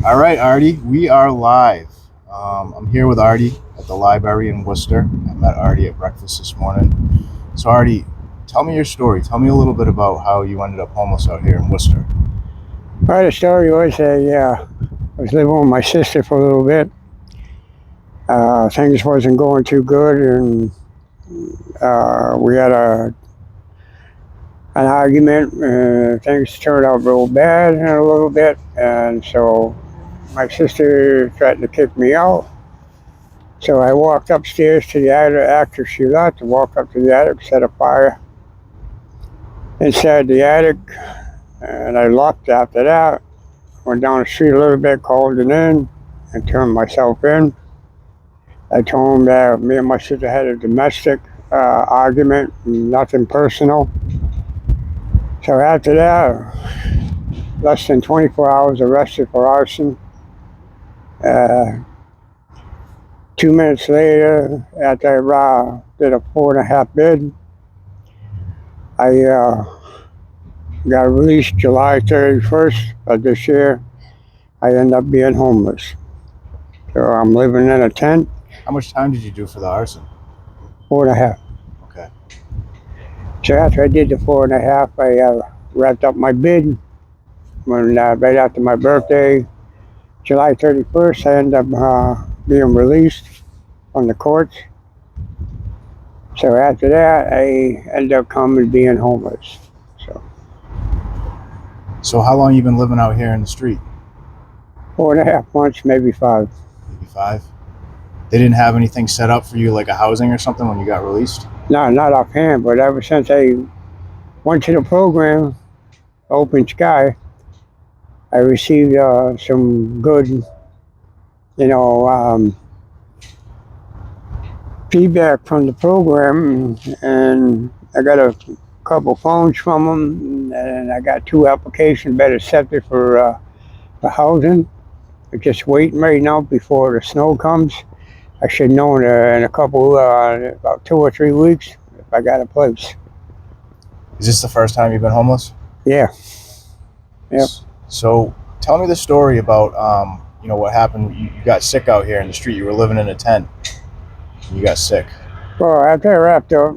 All right, Artie, we are live. I'm here with Artie at the library in Worcester. I met Artie at breakfast this morning. So, Artie, tell me your story. Tell me a little bit about how you ended up homeless out here in Worcester. Well, the story was I was living with my sister for a little bit. Things wasn't going too good, and we had an argument. Things turned out real bad in a little bit, and so my sister threatened to kick me out. So I walked upstairs to the attic after she left. I walked up to the attic, set a fire inside the attic, and I left after that. Went down the street a little bit, called it in, and turned myself in. I told him that me and my sister had a domestic argument, nothing personal. So after that, less than 24 hours arrested for arson. Uh, 2 minutes later, after I did a 4.5 bid, I got released July 31st of this year. I ended up being homeless. So I'm living in a tent, How much time did you do for the arson? 4.5. Okay. So after I did the 4.5, I wrapped up my bid. When right after my birthday, July 31st, I ended up being released from the courts. So after that, I ended up coming being homeless. So, how long you been living out here in the street? 4.5 months, maybe 5. Maybe 5. They didn't have anything set up for you, like a housing or something, when you got released? No, not offhand, but ever since I went to the program, Open Sky, I received some good, you know, feedback from the program, and I got a couple phones from them, and I got 2 applications been accepted for housing. I'm just waiting right now before the snow comes. I should know in a couple, about 2 or 3 weeks, if I got a place. Is this the first time you've been homeless? Yeah. Yep. So, tell me the story about, what happened. You got sick out here in the street. You were living in a tent. And you got sick. Well, after I wrapped up,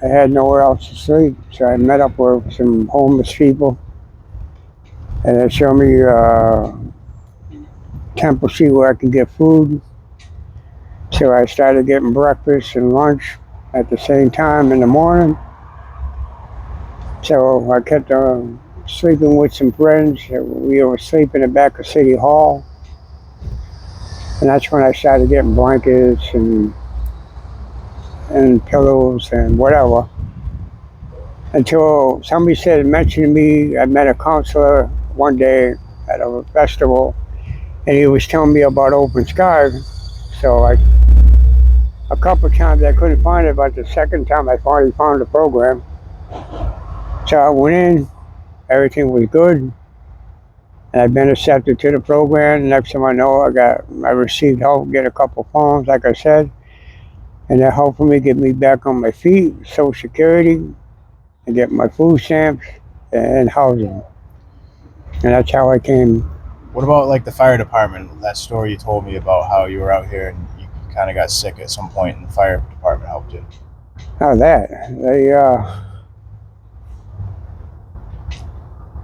I had nowhere else to sleep, so I met up with some homeless people, and they showed me Temple Street where I could get food. So I started getting breakfast and lunch at the same time in the morning. So I kept sleeping with some friends. We were sleeping in the back of City Hall, and that's when I started getting blankets and pillows and whatever. Until somebody mentioned to me, I met a counselor one day at a festival, and he was telling me about Open Sky. So a couple of times I couldn't find it, but the second time I finally found the program. So I went in, everything was good, and I've been accepted to the program. Next thing I know, I received help, get a couple phones, like I said, and that helped me get me back on my feet, Social Security, and get my food stamps and housing. And that's how I came. What about like the fire department? That story you told me about how you were out here and you kind of got sick at some point, and the fire department helped you. How that? They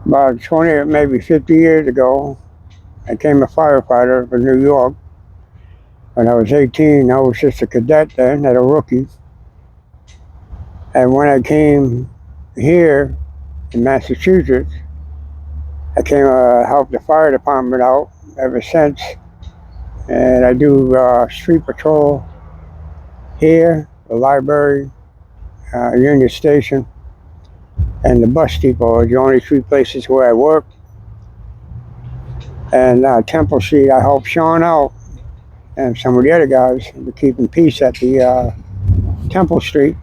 about 20, maybe 50 years ago, I became a firefighter for New York. When I was 18, I was just a cadet then, at a rookie. And when I came here in Massachusetts, I came to help the fire department out ever since. And I do street patrol here, the library, Union Station, and the bus depot are the only 3 places where I work. And Temple Street, I help Sean out and some of the other guys to keeping peace at the Temple Street.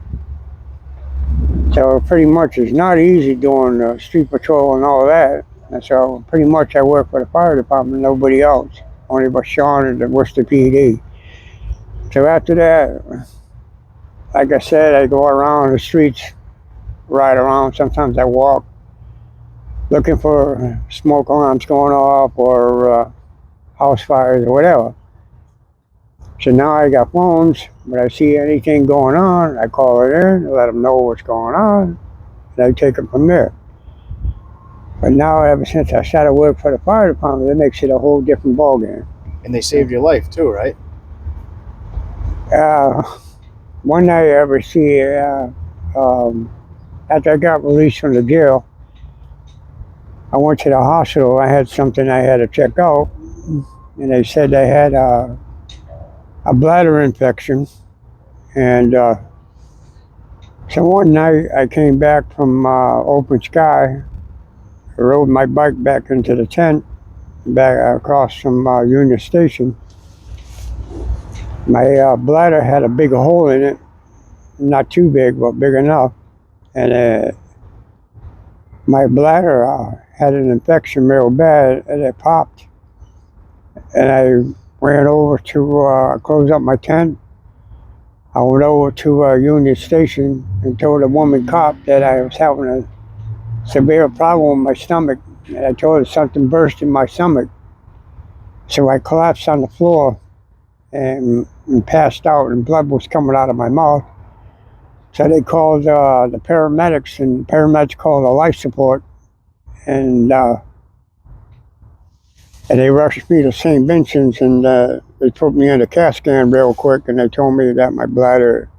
So pretty much it's not easy doing street patrol and all that. And so pretty much I work for the fire department, nobody else, only but Sean and the Worcester PD. So after that, like I said, I go around the streets, ride around. Sometimes I walk. looking for smoke alarms going off or house fires or whatever. So now I got phones. When I see anything going on, I call it in, let them know what's going on, and I take it from there. But now, ever since I started work for the fire department, it makes it a whole different ballgame. And they saved your life too, right? Uh, one night I ever see, after I got released from the jail, I went to the hospital. I had something I had to check out, and they said I had a bladder infection. And so one night I came back from open sky. I rode my bike back into the tent, back across from Union Station. My bladder had a big hole in it, not too big, but big enough. And my bladder had an infection real bad, and it popped. And I ran over to close up my tent. I went over to Union Station and told a woman cop that I was having a severe problem with my stomach. And I told her something burst in my stomach. So I collapsed on the floor and passed out, and blood was coming out of my mouth. So they called the paramedics, and paramedics called a life support, and they rushed me to St. Vincent's, and they put me in a CAT scan real quick, and they told me that my bladder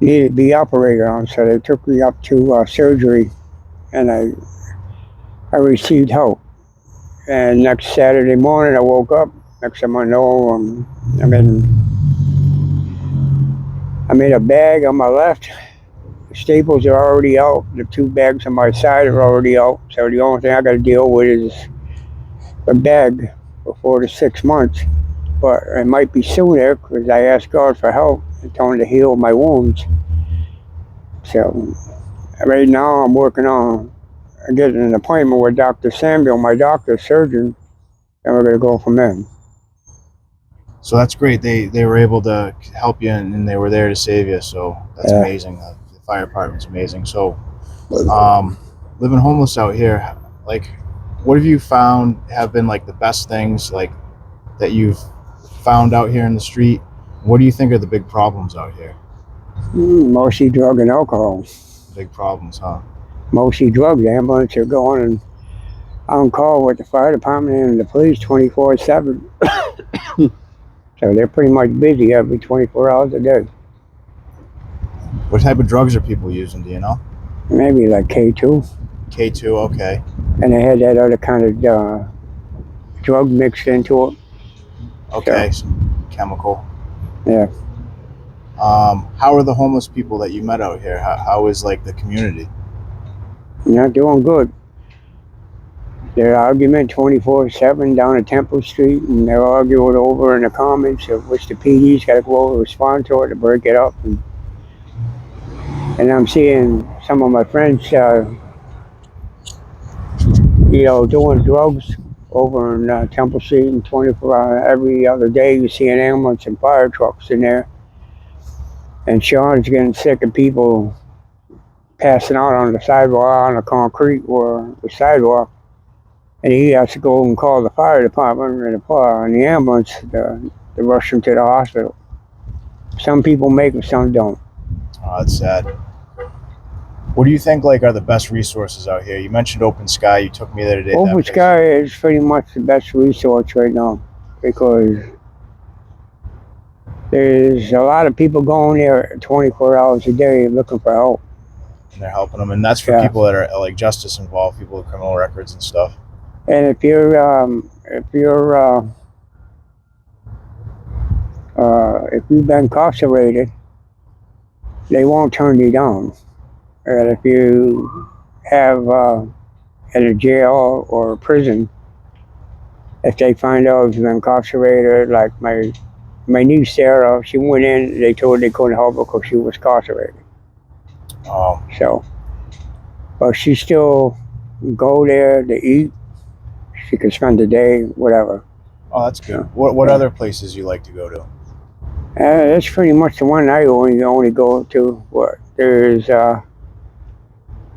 needed to be operated on. So they took me up to surgery, and I received help. And next Saturday morning, I woke up. Next time I know, I'm in a bag on my left. The staples are already out. The 2 bags on my side are already out. So the only thing I got to deal with is a bag for 4 to 6 months. But it might be sooner because I asked God for help and told him to heal my wounds. So right now I'm working on getting an appointment with Dr. Samuel, my doctor, surgeon, and we're going to go from there. So that's great. They were able to help you, and they were there to save you. So that's amazing. The fire department's amazing. So, living homeless out here, like, what have you found have been like the best things like that you've found out here in the street? What do you think are the big problems out here? Mostly drug and alcohol. Big problems, huh? Mostly drugs. Ambulance are going on call with the fire department and the police 24/7. So they're pretty much busy every 24 hours a day. What type of drugs are people using? Do you know? Maybe like K2. K2, okay. And they had that other kind of drug mixed into it. Okay, so chemical. Yeah. How are the homeless people that you met out here? How is like the community? Not doing good. They're arguing 24/7 down at Temple Street, and they're arguing over in the comments of which the PD's got to go over and respond to it to break it up. And I'm seeing some of my friends, doing drugs over in Temple Street, and 24 hours every other day you see an ambulance and fire trucks in there. And Sean's getting sick of people passing out on the sidewalk, on the concrete or the sidewalk. And he has to go and call the fire department and the ambulance to rush him to the hospital. Some people make it, some don't. Oh, that's sad. What do you think like are the best resources out here? You mentioned Open Sky. You took me there today. Open Sky is pretty much the best resource right now because there's a lot of people going there 24 hours a day looking for help. And they're helping them, and that's for people that are like justice involved, people with criminal records and stuff. And if you've been incarcerated, they won't turn you down. And if you have in a jail or a prison, if they find out you've been incarcerated, like my niece Sarah, she went in, they told her they couldn't help her because she was incarcerated. Oh. So, but she still go there to eat. She could spend the day, whatever. Oh, that's good. What other places you like to go to? That's pretty much the one I only go to. What there's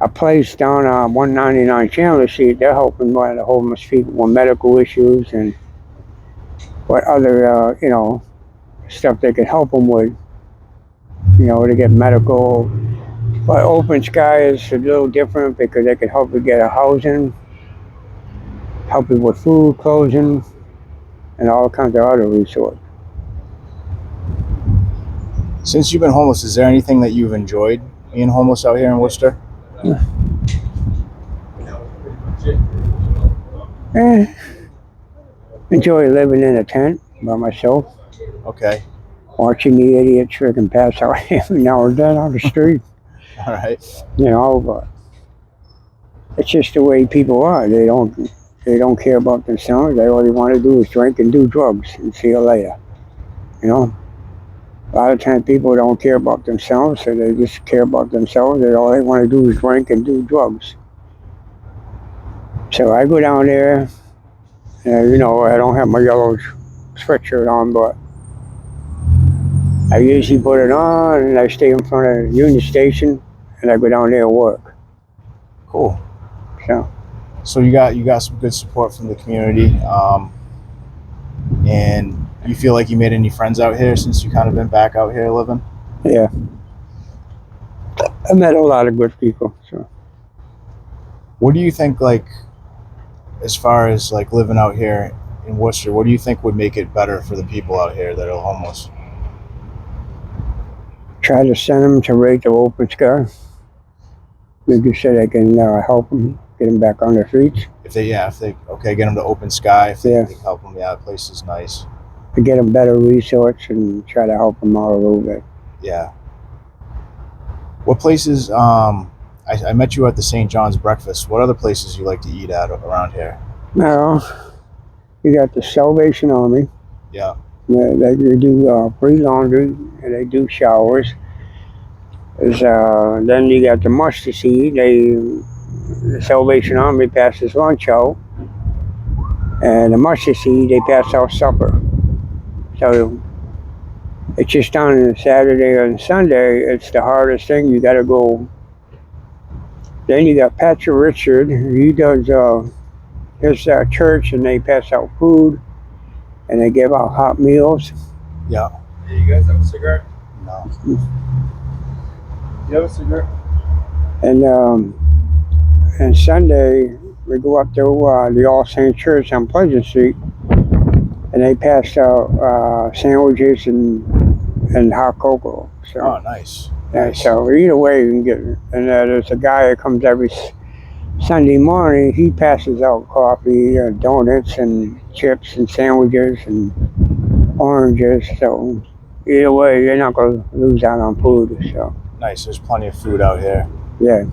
a place down on 199 Chandler Street. They're helping one of the homeless people with medical issues and what other, stuff they can help them with, to get medical. But Open Sky is a little different because they can help you get a housing, help you with food, clothing, and all kinds of other resources. Since you've been homeless, is there anything that you've enjoyed being homeless out here in Worcester? Enjoy living in a tent by myself, Okay. watching the idiots freaking pass out every now and then on the street. All right. But it's just the way people are. They don't care about themselves. They all they want to do is drink and do drugs and see you later. A lot of times people don't care about themselves, so they just care about themselves. And all they want to do is drink and do drugs. So I go down there, and, I don't have my yellow sweatshirt on, but I usually put it on, and I stay in front of the Union Station, and I go down there and work. Cool. So you got some good support from the community, and you feel like you made any friends out here since you kind of been back out here living? yeah, I met a lot of good people. So What do you think, like, as far as like living out here in Worcester, what do you think would make it better for the people out here that are homeless? try to send them to Radio Open Sky. Maybe so they can help them get them back on their feet. If they get them to Open Sky, if they Yeah. can help them, the place is nice. To get them better resources and try to help them out a little bit. Yeah. What places? I met you at the St. John's breakfast. What other places you like to eat at around here? Now, you got the Salvation Army. Yeah. They do free laundry and they do showers. Then you got the Mustard Seed. The Salvation Army passes lunch out, and the Mustard Seed they pass out supper. So it's just on Saturday and Sunday. It's the hardest thing. You got to go. Then you got Patrick Richard. He does his church, and they pass out food, and they give out hot meals. Yeah. Hey, you guys have a cigarette? No. You have a cigarette? And Sunday we go up to the All Saints Church on Pleasant Street, and they pass out sandwiches and hot cocoa. So, Oh, nice. yeah, so either way you can get it. And there's a guy that comes every Sunday morning. He passes out coffee, donuts, and chips, and sandwiches, and oranges. So either way, you're not going to lose out on food. So Nice. There's plenty of food out here. yeah.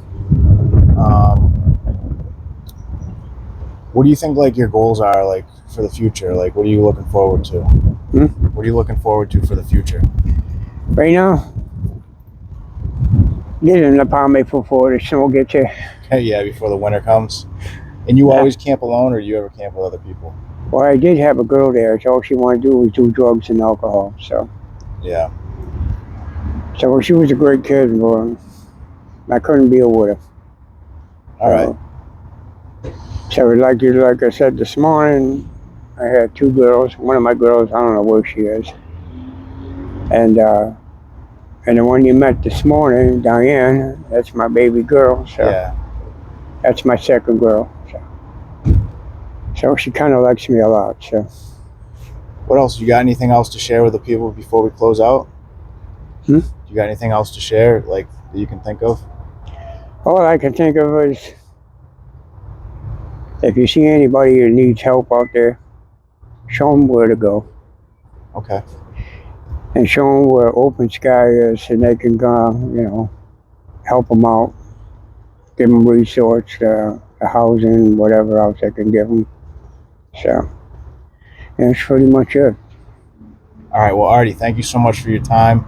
What do you think, like, your goals are, like, for the future? Like, what are you looking forward to? What are you looking forward to for the future? Right now, get in the palm before the snow gets here. Yeah, before the winter comes. And you Yeah. always camp alone, or do you ever camp with other people? Well, I did have a girl there, so all she wanted to do was do drugs and alcohol. So Yeah. she was a great kid, but I couldn't be with her. All right. So like I said this morning, I had two girls. One of my girls, I don't know where she is. And the one you met this morning, Diane, that's my baby girl. So Yeah. that's my second girl. So she kind of likes me a lot. So What else? You got anything else to share with the people before we close out? You got anything else to share, like, that you can think of? all I can think of is if you see anybody who needs help out there, show them where to go. Okay. And show them where Open Sky is, and they can go, help them out, give them resources, housing, whatever else they can give them. So that's pretty much it. All right. Well, Artie, thank you so much for your time.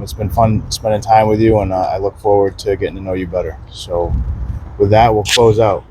It's been fun spending time with you, and I look forward to getting to know you better. So with that, we'll close out.